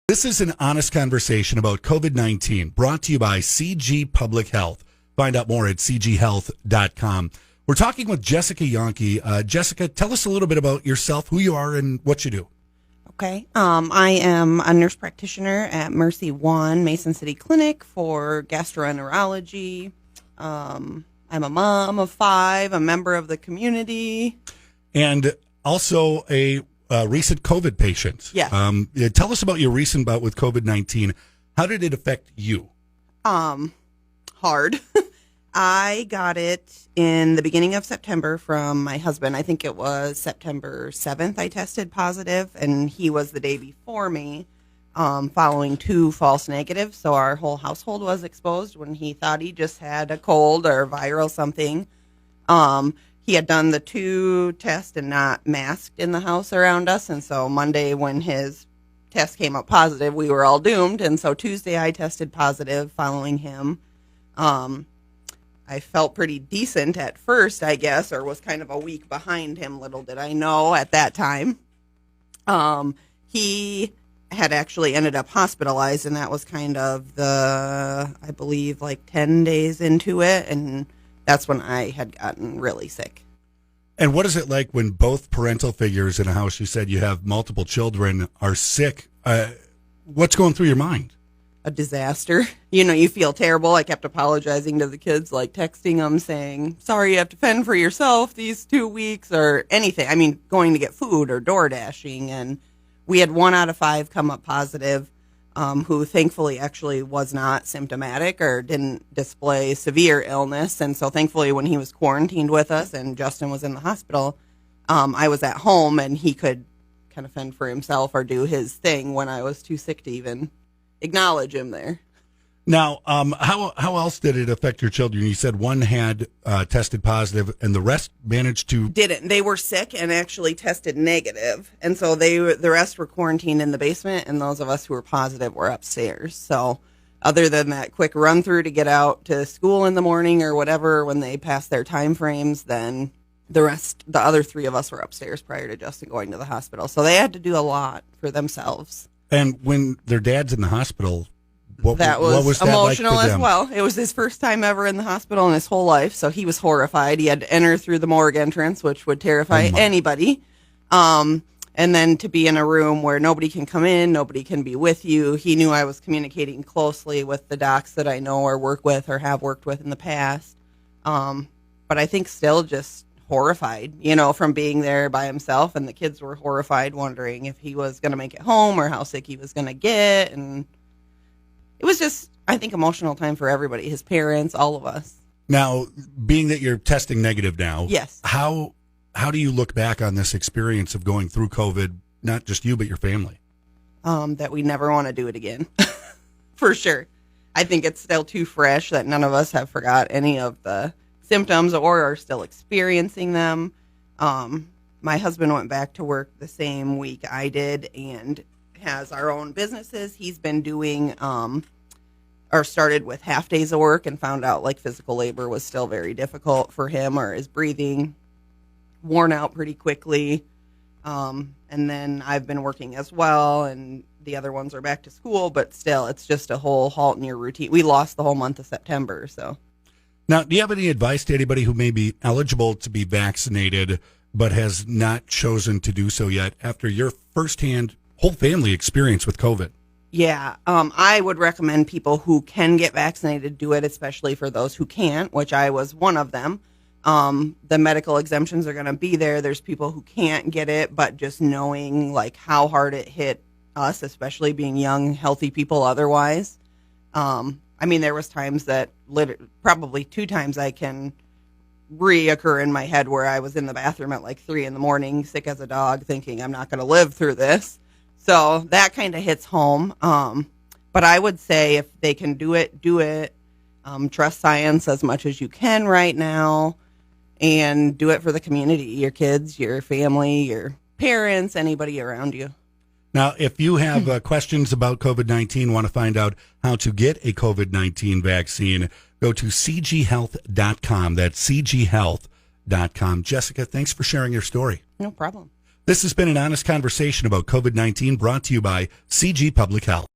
This is an honest conversation about COVID-19 brought to you by CG Public Health. Find out more at cghealth.com. We're talking with Jessica Younke. Jessica, tell us a little bit about yourself, who you are, and what you do. Okay. I am a nurse practitioner at Mercy One Mason City Clinic for gastroenterology. I'm a mom of 5, a member of the community. And also a recent COVID patient. Yes. Tell us about your recent bout with COVID-19. How did it affect you? Hard. I got it in the beginning of September from my husband. I think it was September 7th I tested positive, and he was the day before me, following 2 false negatives. So our whole household was exposed when he thought he just had a cold or viral something. He had done the 2 tests and not masked in the house around us. And so Monday when his test came up positive, we were all doomed. And so Tuesday I tested positive following him. I felt pretty decent at first, I guess, or was kind of a week behind him. Little did I know at that time. He had actually ended up hospitalized, and that was kind of I believe, 10 days into it. And that's when I had gotten really sick. And what is it like when both parental figures in a house, you said you have multiple children, are sick? What's going through your mind? A disaster. You feel terrible. I kept apologizing to the kids, texting them saying, sorry, you have to fend for yourself these 2 weeks or anything. I mean, going to get food or door dashing. And we had 1 out of 5 come up positive, who thankfully actually was not symptomatic or didn't display severe illness. And so thankfully when he was quarantined with us and Justin was in the hospital, I was at home and he could kind of fend for himself or do his thing when I was too sick to even acknowledge him there. Now, how else did it affect your children? You said 1 had tested positive and the rest managed to... Didn't. They were sick and actually tested negative. And so the rest were quarantined in the basement, and those of us who were positive were upstairs. So other than that quick run through to get out to school in the morning or whatever when they passed their time frames, then the other 3 of us were upstairs prior to Justin going to the hospital. So they had to do a lot for themselves. And when their dad's in the hospital, what was that emotional like for as them? well. It was his first time ever in the hospital in his whole life, so he was horrified. He had to enter through the morgue entrance, which would terrify anybody. And then to be in a room where nobody can come in, nobody can be with you. He knew I was communicating closely with the docs that I know or work with or have worked with in the past. But I think still just horrified, from being there by himself, and the kids were horrified, wondering if he was going to make it home or how sick he was going to get. And it was just, I think, emotional time for everybody, his parents, all of us. Now, being that you're testing negative now, yes. How do you look back on this experience of going through COVID, not just you, but your family? That we never want to do it again, for sure. I think it's still too fresh that none of us have forgot any of the symptoms or are still experiencing them. My husband went back to work the same week I did and has our own businesses. He's been doing or started with half days of work and found out physical labor was still very difficult for him, or his breathing worn out pretty quickly. And then I've been working as well, and the other ones are back to school, but still it's just a whole halt in your routine. We lost the whole month of September. So now, do you have any advice to anybody who may be eligible to be vaccinated but has not chosen to do so yet after your firsthand whole family experience with COVID? Yeah, I would recommend people who can get vaccinated do it, especially for those who can't, which I was one of them. The medical exemptions are going to be there. There's people who can't get it, but just knowing how hard it hit us, especially being young, healthy people otherwise. There was times that probably 2 times I can reoccur in my head where I was in the bathroom at 3 a.m, sick as a dog, thinking I'm not going to live through this. So that kind of hits home. But I would say if they can do it, do it. Trust science as much as you can right now, and do it for the community, your kids, your family, your parents, anybody around you. Now, if you have questions about COVID-19, want to find out how to get a COVID-19 vaccine, go to cghealth.com. That's cghealth.com. Jessica, thanks for sharing your story. No problem. This has been an honest conversation about COVID-19 brought to you by CG Public Health.